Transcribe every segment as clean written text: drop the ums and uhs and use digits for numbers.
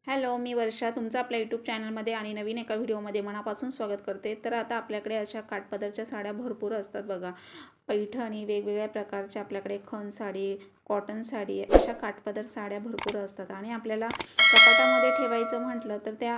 Hello, मी वर्षा तुमचं आपल्या YouTube चॅनलमध्ये आणि नवीन एका व्हिडिओमध्ये मनापासून स्वागत करते। तर आता आपल्याकडे अशा काठपदरच्या साड्या भरपूर असतात बघा। पैठणी वेगवेगळ्या प्रकारच्या आपल्याकडे खण साडी, कॉटन साडी अशा काठपदर साड्या भरपूर असतात आणि आपल्याला कपाटामध्ये ठेवायचं म्हटलं तर त्या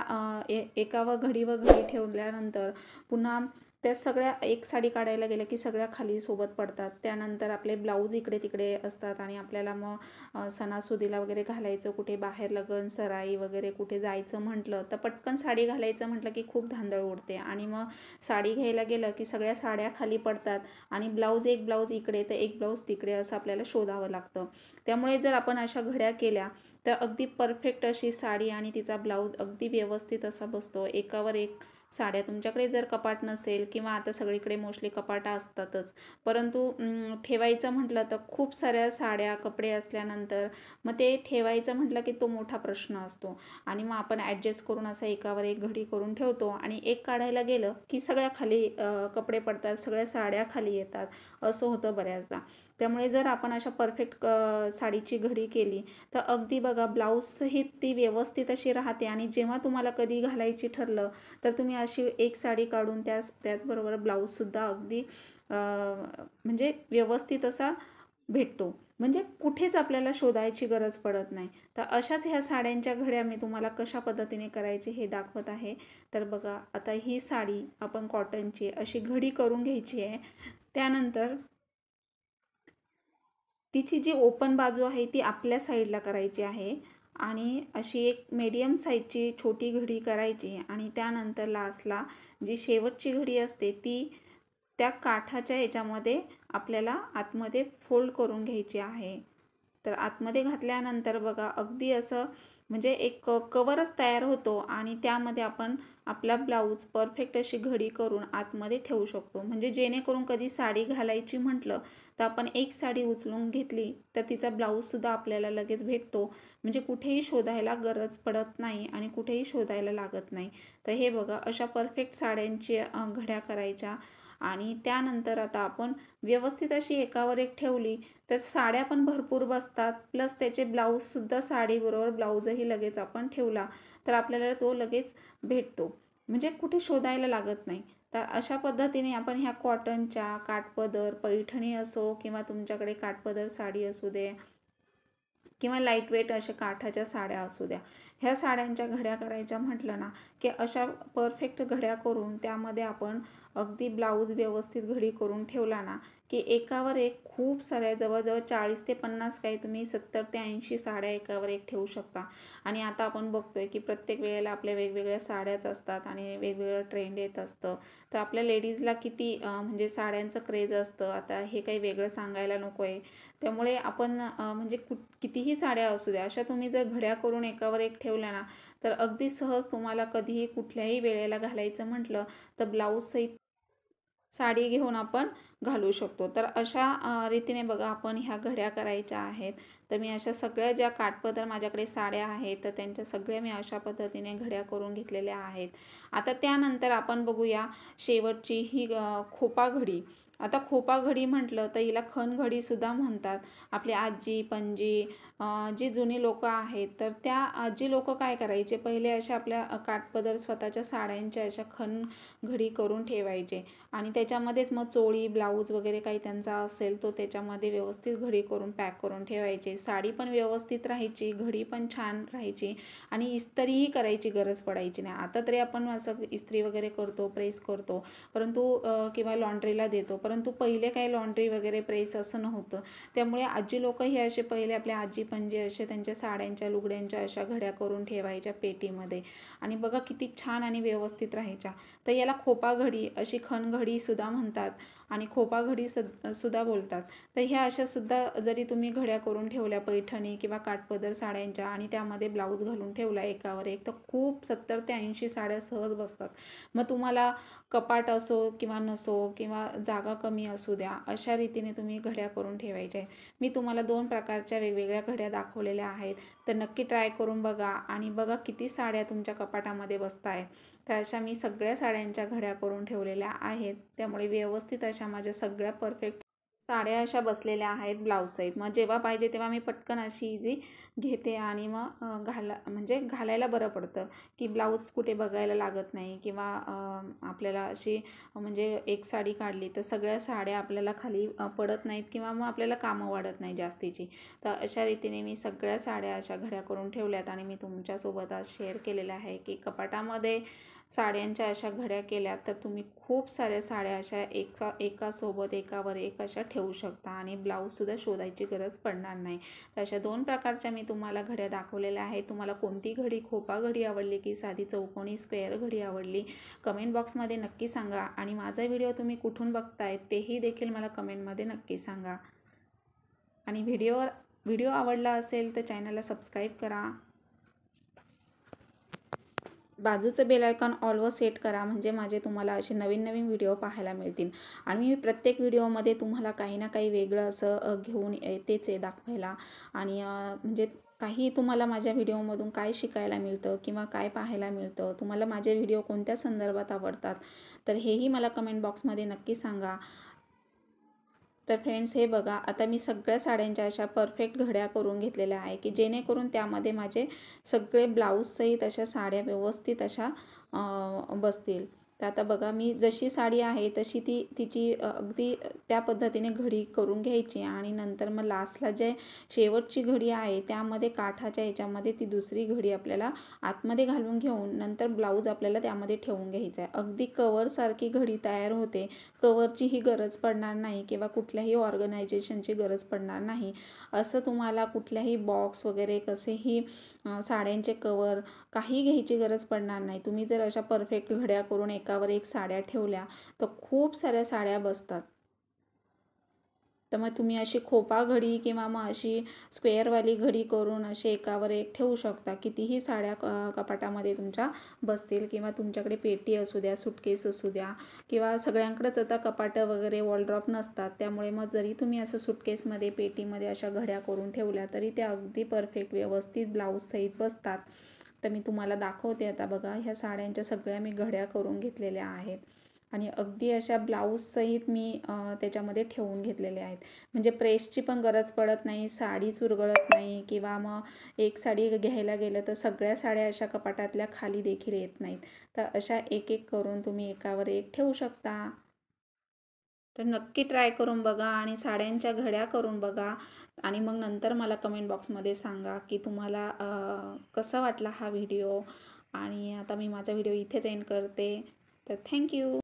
एका व घडी ठेवल्यानंतर पुन्हा त्या सगळ्या एक साडी काढायला गेलं की सगळ्या खाली सोबत पडतात। त्यानंतर आपले ब्लाऊज इकडे तिकडे असतात आणि आपल्याला मग सणासुदीला वगैरे घालायचं, कुठे बाहेर लग्न सराई वगैरे कुठे जायचं म्हटलं तर पटकन साडी घालायचं म्हटलं की खूप धांदळ उडते आणि मग साडी घ्यायला गेलं की सगळ्या साड्या खाली पडतात आणि एक ब्लाऊज इकडे तर एक ब्लाऊज तिकडे असं आपल्याला शोधावं लागतं। त्यामुळे जर आपण अशा घड्या केल्या तर अगदी परफेक्ट अशी साडी आणि तिचा ब्लाऊज अगदी व्यवस्थित असा बसतो। एकावर एक साड्या तुमच्याकडे जर कपाट नसेल किंवा आता सगळीकडे मोस्टली कपाटा असतातच, परंतु ठेवायचं म्हटलं तर खूप साऱ्या साड्या कपडे असल्यानंतर मग ते ठेवायचं म्हटलं की तो मोठा प्रश्न असतो आणि मग आपण ॲडजस्ट करून असं एकावर एक घडी करून ठेवतो आणि एक काढायला गेलं की सगळ्या खाली कपडे पडतात, सगळ्या साड्या खाली येतात, असं होतं बऱ्याचदा। त्यामुळे जर आपण अशा परफेक्ट साडीची घडी केली तर अगदी बघा ब्लाऊजसहित ती व्यवस्थित अशी राहते आणि जेव्हा तुम्हाला कधी घालायची ठरलं तर तुम्ही अशी एक साडी काढून त्याचबरोबर ब्लाऊजसुद्धा अगदी म्हणजे व्यवस्थित असा भेटतो, म्हणजे कुठेच आपल्याला शोधायची गरज पडत नाही। तर अशाच ह्या साड्यांच्या घड्या मी तुम्हाला कशा पद्धतीने करायची हे दाखवत आहे। तर बघा आता ही साडी आपण कॉटनची अशी घडी करून घ्यायची आहे। त्यानंतर तिची जी ओपन बाजू आहे ती आपल्या साईडला करायची आहे आणि अशी एक मीडियम साईजची छोटी घडी करायची आणि त्यानंतर लास्टला जी शेवटची घडी असते ती त्या काठाच्या ह्याच्यामध्ये आपल्याला आतमध्ये फोल्ड करून घ्यायची आहे। तर आतमध्ये घातल्यानंतर बघा अगदी असं म्हणजे एक कवरच तयार होतो आणि त्यामध्ये आपण आपला ब्लाऊज परफेक्ट अशी घडी करून आतमध्ये ठेवू शकतो। म्हणजे जेणेकरून कधी साडी घालायची म्हटलं तर आपण एक साडी उचलून घेतली तर तिचा ब्लाऊजसुद्धा आपल्याला लगेच भेटतो, म्हणजे कुठेही शोधायला गरज पडत नाही आणि कुठेही शोधायला लागत नाही। तर हे बघा अशा परफेक्ट साड्यांची घड्या करायच्या आणि त्यानंतर आता आपण व्यवस्थित अशी एकावर एक ठेवली तर साड्या पण भरपूर बसतात, प्लस त्याचे ब्लाऊजसुद्धा साडीबरोबर ब्लाऊजही लगेच आपण ठेवला तर आपल्याला तो लगेच भेटतो, म्हणजे कुठे शोधायला लागत नाही। तर अशा पद्धतीने आपण ह्या कॉटनच्या काठपदर पैठणी असो किंवा तुमच्याकडे काठपदर साडी असू दे किंवा लाईटवेट अशा काठाच्या साड्या असू द्या, ह्या साड्यांच्या घड्या करायच्या म्हटलं ना की अशा परफेक्ट घड्या करून त्यामध्ये आपण अगदी ब्लाऊज व्यवस्थित घडी करून ठेवला ना की एकावर एक खूप साऱ्या जवळजवळ 40 ते 50 काही तुम्ही 70 ते 80 साड्या एकावर एक ठेवू शकता। आणि आता आपण बघतोय की प्रत्येक वेळेला आपल्या वेगवेगळ्या साड्याच असतात आणि वेगवेगळं ट्रेंड येत असतं, तर आपल्या लेडीजला किती म्हणजे साड्यांचं क्रेज असतं, आता हे काही वेगळं सांगायला नको आहे। त्यामुळे आपण म्हणजे कितीही साड्या असू द्या अशा तुम्ही जर घड्या करून एकावर एक ठेवल्या ना तर अगदी सहज तुम्हाला कधीही कुठल्याही वेळेला घालायचं म्हटलं तर ब्लाऊज सहित साडी घेऊन आपण घालू शकतो। तर अशा रीतीने बघा आपण ह्या घड्या करायच्या आहेत। तर मी अशा सगळ्या ज्या काठपदर माझ्याकडे साड्या आहेत तर त्यांच्या सगळ्या मी अशा पद्धतीने घड्या करून घेतलेल्या आहेत। आता त्यानंतर आपण बघूया शेवटची ही खोपा घडी। आता खोपा घडी म्हटलं तर हिला खण घडीसुद्धा म्हणतात। आपली आजी पणजी जी जुनी लोकं आहेत तर त्या आजी लोकं काय करायचे, पहिले अशा आपल्या काठपदर स्वतःच्या साड्यांच्या अशा खण घडी करून ठेवायचे आणि त्याच्यामध्येच मग चोळी ब्लाऊज वगैरे काही त्यांचा असेल तो त्याच्यामध्ये व्यवस्थित घडी करून पॅक करून ठेवायचे। साडी पण व्यवस्थित राहायची, घडी पण छान राहायची आणि इस्त्रीही करायची गरज पडायची नाही। आता तरी आपण असं इस्त्री वगैरे करतो, प्रेस करतो, परंतु किंवा लॉन्ड्रीला देतो, परंतु पहिले काही लॉन्ड्री वगैरे प्रेस असं नव्हतं। त्यामुळे आजी लोक हे असे पहिले आपल्या आजी पणजी असे त्यांच्या साड्यांच्या लुगड्यांच्या अशा घड्या करून ठेवायच्या पेटीमध्ये आणि बघा किती छान आणि व्यवस्थित राहायच्या। तर याला खोपा घडी अशी खण घडी सुद्धा म्हणतात आणि खोपा घडी सुद्धा बोलतात। तर ह्या अशा सुद्धा जरी तुम्ही घड्या करून ठेवल्या ठेवल्या पैठणी किंवा काठपदर साड्यांच्या आणि त्यामध्ये ब्लाऊज घालून ठेवला एकावर एक, तर खूप 70 ते 80 साड्या सहज बसतात. मग तुम्हाला कपाट असो किंवा नसो किंवा जागा कमी असू द्या, अशा रीतीने तुम्ही घड्या करून ठेवायच्या आहेत. मी तुम्हाला 2 प्रकारच्या वेगवेगळ्या घड्या दाखवलेल्या आहेत, तर नक्की ट्राय करून बघा आणि बघा किती साड्या तुमच्या कपाटामध्ये बसत आहेत. तर अशा मी सगळ्या साड्यांच्या घड्या करून ठेवलेल्या आहेत, त्यामुळे व्यवस्थित अशा माझ्या सगळ्या परफेक्ट साड्या अशा बसलेल्या आहेत ब्लाऊज सहित. मग जेव्हा पाहिजे तेव्हा मी पटकन अशी इझी घेते आणि मग म्हणजे घालायला बरं पडतं, की ब्लाऊज कुठे बघायला लागत नाही किंवा आपल्याला अशी म्हणजे एक साडी काढली तर सगळ्या साड्या आपल्याला खाली पडत नाहीत किंवा मग आपल्याला कामं वाढत नाही जास्तीची. तर अशा रीतीने मी सगळ्या साड्या अशा घड्या करून ठेवल्यात आणि मी तुमच्यासोबत आज शेअर केलेलं आहे की कपाटामध्ये साड्यांच्या अशा घड्या केल्या तर तुम्ही खूप साऱ्या साड्या अशा एकासोबत एकावर एक अशा ठेवू शकता आणि ब्लाऊजसुद्धा शोधायची गरज पडणार नाही. तर अशा 2 प्रकारच्या मी तुम्हाला घड्या दाखवलेल्या आहेत. तुम्हाला कोणती घडी, खोपा घडी आवडली की साधी चौकोनी स्क्वेअर घडी आवडली, कमेंट बॉक्समध्ये नक्की सांगा आणि माझा व्हिडिओ तुम्ही कुठून बघताय तेही देखील मला कमेंटमध्ये नक्की सांगा. आणि व्हिडिओ आवडला असेल तर चॅनलला सबस्क्राईब करा, बाजूचं बेल आयकॉन ऑलवर सेट करा, म्हणजे माझे तुम्हाला असे नवीन नवीन व्हिडिओ पाहायला मिळतील. आणि मी प्रत्येक व्हिडिओमध्ये तुम्हाला काही ना काही वेगळं असं घेऊन येतेच आहे दाखवायला. आणि म्हणजे काही तुम्हाला माझ्या व्हिडिओमधून काय शिकायला मिळतं किंवा काय पाहायला मिळतं, तुम्हाला माझे व्हिडिओ कोणत्या संदर्भात आवडतात, तर हेही मला कमेंट बॉक्समध्ये नक्की सांगा. तर फ्रेंड्स, हे बघा, आता मी सगळ्या साड्यांच्या अशा परफेक्ट घड्या करून घेतलेल्या आहे की जेणेकरून त्यामध्ये माझे सगळे ब्लाऊजसहित अशा साड्या व्यवस्थित अशा बसतील. तर आता बघा, मी जशी साडी आहे तशी तिची अगदी त्या पद्धतीने घडी करून घ्यायची आणि नंतर मग लास्टला जे शेवटची घडी आहे त्यामध्ये काठाच्या याच्यामध्ये ती दुसरी घडी आपल्याला आतमध्ये घालून घेऊन नंतर ब्लाऊज आपल्याला त्यामध्ये ठेवून घ्यायचा आहे. अगदी कवरसारखी घडी तयार होते. कवरचीही गरज पडणार नाही किंवा कुठल्याही ऑर्गनायझेशनची गरज पडणार नाही. असं तुम्हाला कुठल्याही बॉक्स वगैरे कसेही साड्यांचे कवर काही घ्यायची गरज पडणार नाही. तुम्ही जर अशा परफेक्ट घड्या करून एकावर एक साड्या ठेवल्या तर खूप साऱ्या साड्या बसतात. तर मग तुम्ही अशी खोपा घडी किंवा मग अशी स्क्वेअरवाली घडी करून असे एकावर एक ठेवू शकता. कितीही साड्या कपाटामध्ये तुमच्या बसतील किंवा तुमच्याकडे पेटी असू द्या, सुटकेस असू द्या किंवा सगळ्यांकडेच आता कपाटं वगैरे वॉलड्रॉप नसतात, त्यामुळे मग जरी तुम्ही असं सुटकेसमध्ये, पेटीमध्ये अशा घड्या करून ठेवल्या तरी त्या अगदी परफेक्ट व्यवस्थित ब्लाऊजसहित बसतात. तर मी तुम्हाला दाखवते. आता बघा, ह्या साड्यांच्या सगळ्या मी घड्या करून घेतलेल्या आहेत आणि अगदी अशा ब्लाऊजसहित मी त्याच्यामध्ये ठेवून घेतलेल्या आहेत. म्हणजे प्रेसची पण गरज पडत नाही, साडी चुरगळत नाही किंवा मग एक साडी घ्यायला गेलं तर सगळ्या साड्या अशा कपाटातल्या खाली देखील येत नाहीत. तर अशा एक एक करून तुम्ही एकावर एक ठेवू शकता. तर नक्की ट्राय करून बघा आणि साड्यांच्या घड्या करून बघा आणि मग नंतर मला कमेंट बॉक्समध्ये सांगा की तुम्हाला कसा वाटला हा व्हिडिओ. आणि आता मी माझा व्हिडिओ इथेच एंड करते. तर थँक्यू.